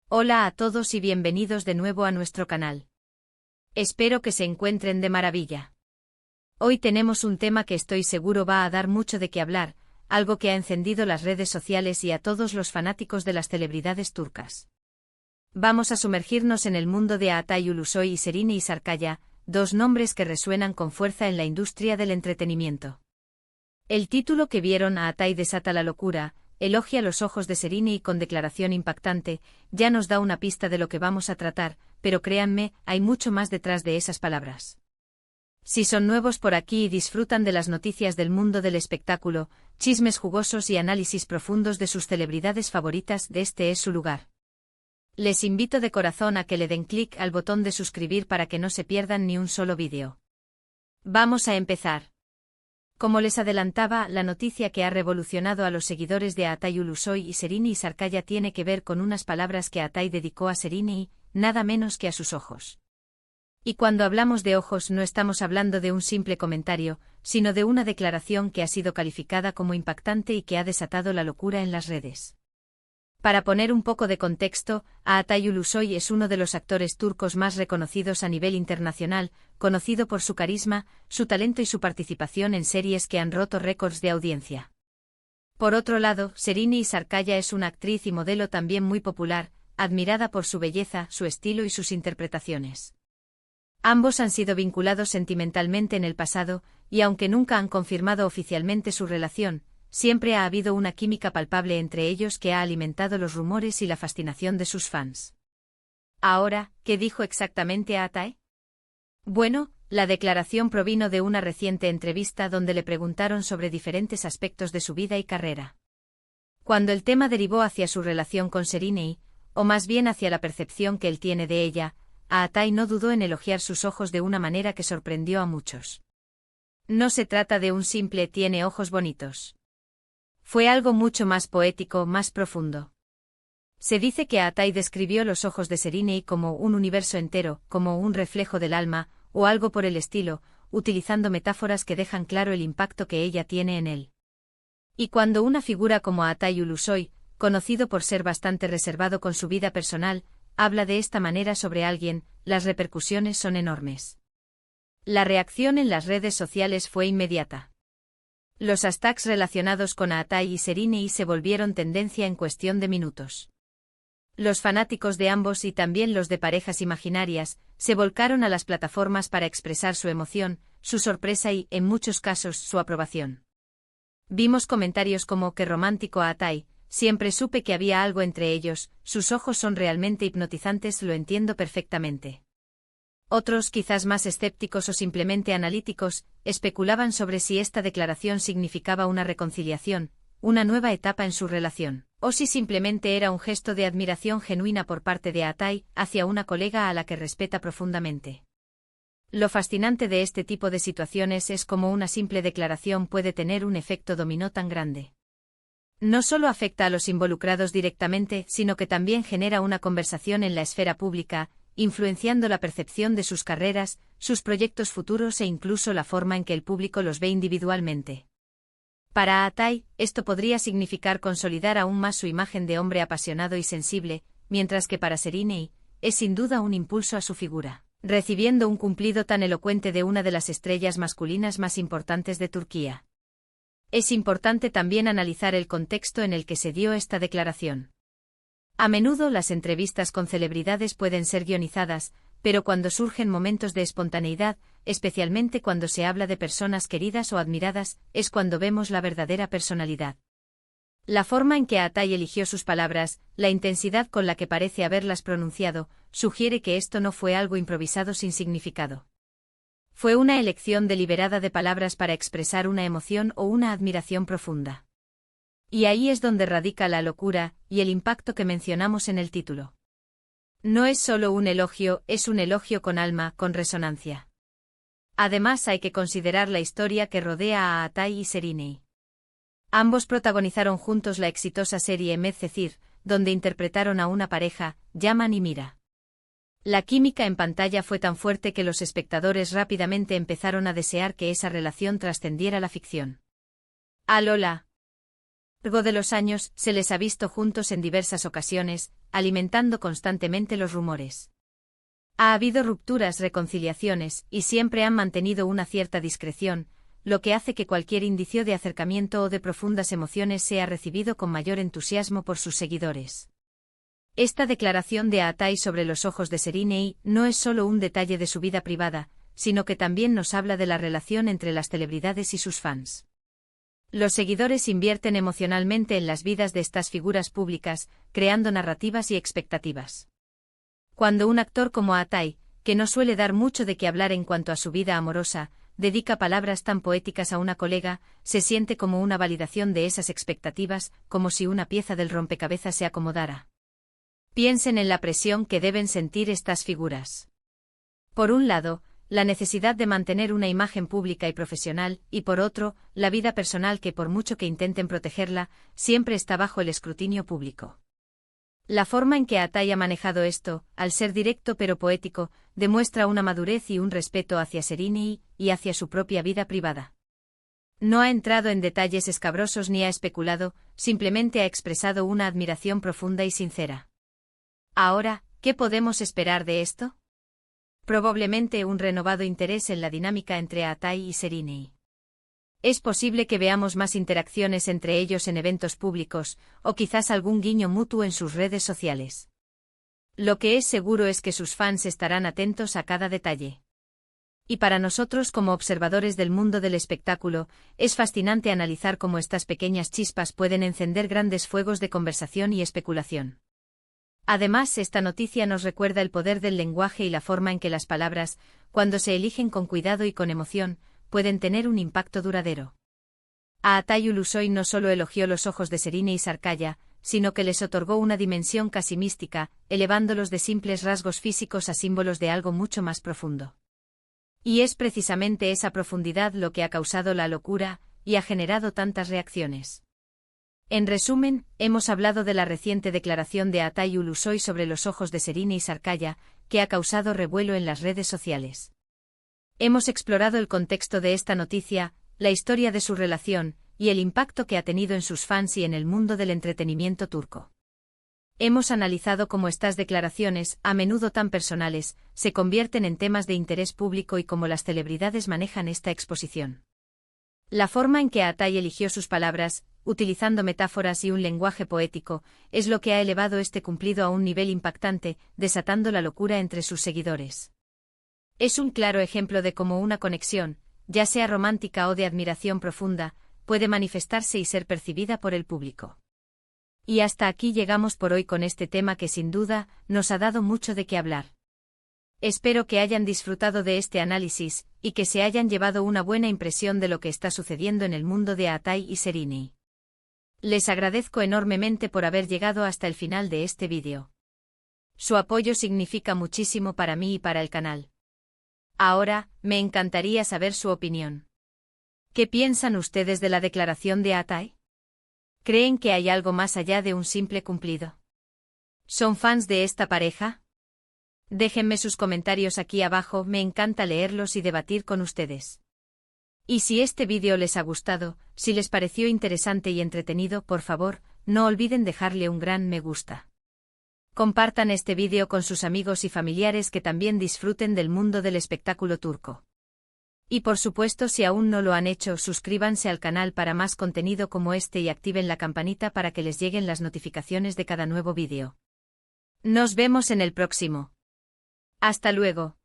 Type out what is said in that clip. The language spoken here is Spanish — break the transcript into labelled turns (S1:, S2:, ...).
S1: Hola a todos y bienvenidos de nuevo a nuestro canal. Espero que se encuentren de maravilla. Hoy tenemos un tema que estoy seguro va a dar mucho de qué hablar, algo que ha encendido las redes sociales y a todos los fanáticos de las celebridades turcas. Vamos a sumergirnos en el mundo de Atay Ulusoy y Serine Sarıkaya, dos nombres que resuenan con fuerza en la industria del entretenimiento. El título que vieron a Atay desata la locura, elogia los ojos de Serine y con declaración impactante, ya nos da una pista de lo que vamos a tratar, pero créanme, hay mucho más detrás de esas palabras. Si son nuevos por aquí y disfrutan de las noticias del mundo del espectáculo, chismes jugosos y análisis profundos de sus celebridades favoritas, este es su lugar. Les invito de corazón a que le den clic al botón de suscribir para que no se pierdan ni un solo vídeo. Vamos a empezar. Como les adelantaba, la noticia que ha revolucionado a los seguidores de Atay Ulusoy y Serine Sarıkaya tiene que ver con unas palabras que Atay dedicó a Serine y, nada menos que a sus ojos. Y cuando hablamos de ojos no estamos hablando de un simple comentario, sino de una declaración que ha sido calificada como impactante y que ha desatado la locura en las redes. Para poner un poco de contexto, Atay Ulusoy es uno de los actores turcos más reconocidos a nivel internacional, conocido por su carisma, su talento y su participación en series que han roto récords de audiencia. Por otro lado, Serine Sarıkaya es una actriz y modelo también muy popular, admirada por su belleza, su estilo y sus interpretaciones. Ambos han sido vinculados sentimentalmente en el pasado, y aunque nunca han confirmado oficialmente su relación, siempre ha habido una química palpable entre ellos que ha alimentado los rumores y la fascinación de sus fans. Ahora, ¿qué dijo exactamente Atay? Bueno, la declaración provino de una reciente entrevista donde le preguntaron sobre diferentes aspectos de su vida y carrera. Cuando el tema derivó hacia su relación con Serine, o más bien hacia la percepción que él tiene de ella, Atay no dudó en elogiar sus ojos de una manera que sorprendió a muchos. No se trata de un simple «tiene ojos bonitos». Fue algo mucho más poético, más profundo. Se dice que Atay describió los ojos de Serine como un universo entero, como un reflejo del alma, o algo por el estilo, utilizando metáforas que dejan claro el impacto que ella tiene en él. Y cuando una figura como Atay Ulusoy, conocido por ser bastante reservado con su vida personal, habla de esta manera sobre alguien, las repercusiones son enormes. La reacción en las redes sociales fue inmediata. Los hashtags relacionados con Atay y Serine se volvieron tendencia en cuestión de minutos. Los fanáticos de ambos y también los de parejas imaginarias, se volcaron a las plataformas para expresar su emoción, su sorpresa y, en muchos casos, su aprobación. Vimos comentarios como «qué romántico Atay», «siempre supe que había algo entre ellos», «sus ojos son realmente hipnotizantes», «lo entiendo perfectamente». Otros, quizás más escépticos o simplemente analíticos, especulaban sobre si esta declaración significaba una reconciliación, una nueva etapa en su relación, o si simplemente era un gesto de admiración genuina por parte de Atay hacia una colega a la que respeta profundamente. Lo fascinante de este tipo de situaciones es cómo una simple declaración puede tener un efecto dominó tan grande. No solo afecta a los involucrados directamente, sino que también genera una conversación en la esfera pública, influenciando la percepción de sus carreras, sus proyectos futuros e incluso la forma en que el público los ve individualmente. Para Atay, esto podría significar consolidar aún más su imagen de hombre apasionado y sensible, mientras que para Serine es sin duda un impulso a su figura, recibiendo un cumplido tan elocuente de una de las estrellas masculinas más importantes de Turquía. Es importante también analizar el contexto en el que se dio esta declaración. A menudo las entrevistas con celebridades pueden ser guionizadas, pero cuando surgen momentos de espontaneidad, especialmente cuando se habla de personas queridas o admiradas, es cuando vemos la verdadera personalidad. La forma en que Atay eligió sus palabras, la intensidad con la que parece haberlas pronunciado, sugiere que esto no fue algo improvisado sin significado. Fue una elección deliberada de palabras para expresar una emoción o una admiración profunda. Y ahí es donde radica la locura y el impacto que mencionamos en el título. No es solo un elogio, es un elogio con alma, con resonancia. Además hay que considerar la historia que rodea a Atay y Serine. Ambos protagonizaron juntos la exitosa serie Medcezir, donde interpretaron a una pareja, Yaman y Mira. La química en pantalla fue tan fuerte que los espectadores rápidamente empezaron a desear que esa relación trascendiera la ficción. ¡Alola! Luego de los años, se les ha visto juntos en diversas ocasiones, alimentando constantemente los rumores. Ha habido rupturas, reconciliaciones, y siempre han mantenido una cierta discreción, lo que hace que cualquier indicio de acercamiento o de profundas emociones sea recibido con mayor entusiasmo por sus seguidores. Esta declaración de Atai sobre los ojos de Serinei no es solo un detalle de su vida privada, sino que también nos habla de la relación entre las celebridades y sus fans. Los seguidores invierten emocionalmente en las vidas de estas figuras públicas, creando narrativas y expectativas. Cuando un actor como Atai, que no suele dar mucho de qué hablar en cuanto a su vida amorosa, dedica palabras tan poéticas a una colega, se siente como una validación de esas expectativas, como si una pieza del rompecabezas se acomodara. Piensen en la presión que deben sentir estas figuras. Por un lado, la necesidad de mantener una imagen pública y profesional, y por otro, la vida personal que por mucho que intenten protegerla, siempre está bajo el escrutinio público. La forma en que Atai ha manejado esto, al ser directo pero poético, demuestra una madurez y un respeto hacia Serinei y hacia su propia vida privada. No ha entrado en detalles escabrosos ni ha especulado, simplemente ha expresado una admiración profunda y sincera. Ahora, ¿qué podemos esperar de esto? Probablemente un renovado interés en la dinámica entre Atai y Serinei. Es posible que veamos más interacciones entre ellos en eventos públicos, o quizás algún guiño mutuo en sus redes sociales. Lo que es seguro es que sus fans estarán atentos a cada detalle. Y para nosotros como observadores del mundo del espectáculo, es fascinante analizar cómo estas pequeñas chispas pueden encender grandes fuegos de conversación y especulación. Además, esta noticia nos recuerda el poder del lenguaje y la forma en que las palabras, cuando se eligen con cuidado y con emoción, pueden tener un impacto duradero. Atai Ulusoy no solo elogió los ojos de Serinei y Sarkaya, sino que les otorgó una dimensión casi mística, elevándolos de simples rasgos físicos a símbolos de algo mucho más profundo. Y es precisamente esa profundidad lo que ha causado la locura, y ha generado tantas reacciones. En resumen, hemos hablado de la reciente declaración de Atai Ulusoy sobre los ojos de Serinei y Sarkaya, que ha causado revuelo en las redes sociales. Hemos explorado el contexto de esta noticia, la historia de su relación, y el impacto que ha tenido en sus fans y en el mundo del entretenimiento turco. Hemos analizado cómo estas declaraciones, a menudo tan personales, se convierten en temas de interés público y cómo las celebridades manejan esta exposición. La forma en que Atai eligió sus palabras, utilizando metáforas y un lenguaje poético, es lo que ha elevado este cumplido a un nivel impactante, desatando la locura entre sus seguidores. Es un claro ejemplo de cómo una conexión, ya sea romántica o de admiración profunda, puede manifestarse y ser percibida por el público. Y hasta aquí llegamos por hoy con este tema que sin duda nos ha dado mucho de qué hablar. Espero que hayan disfrutado de este análisis, y que se hayan llevado una buena impresión de lo que está sucediendo en el mundo de Atai y Serinei. Les agradezco enormemente por haber llegado hasta el final de este vídeo. Su apoyo significa muchísimo para mí y para el canal. Ahora, me encantaría saber su opinión. ¿Qué piensan ustedes de la declaración de Atai? ¿Creen que hay algo más allá de un simple cumplido? ¿Son fans de esta pareja? Déjenme sus comentarios aquí abajo, me encanta leerlos y debatir con ustedes. Y si este vídeo les ha gustado, si les pareció interesante y entretenido, por favor, no olviden dejarle un gran me gusta. Compartan este vídeo con sus amigos y familiares que también disfruten del mundo del espectáculo turco. Y por supuesto, si aún no lo han hecho, suscríbanse al canal para más contenido como este y activen la campanita para que les lleguen las notificaciones de cada nuevo vídeo. Nos vemos en el próximo. Hasta luego.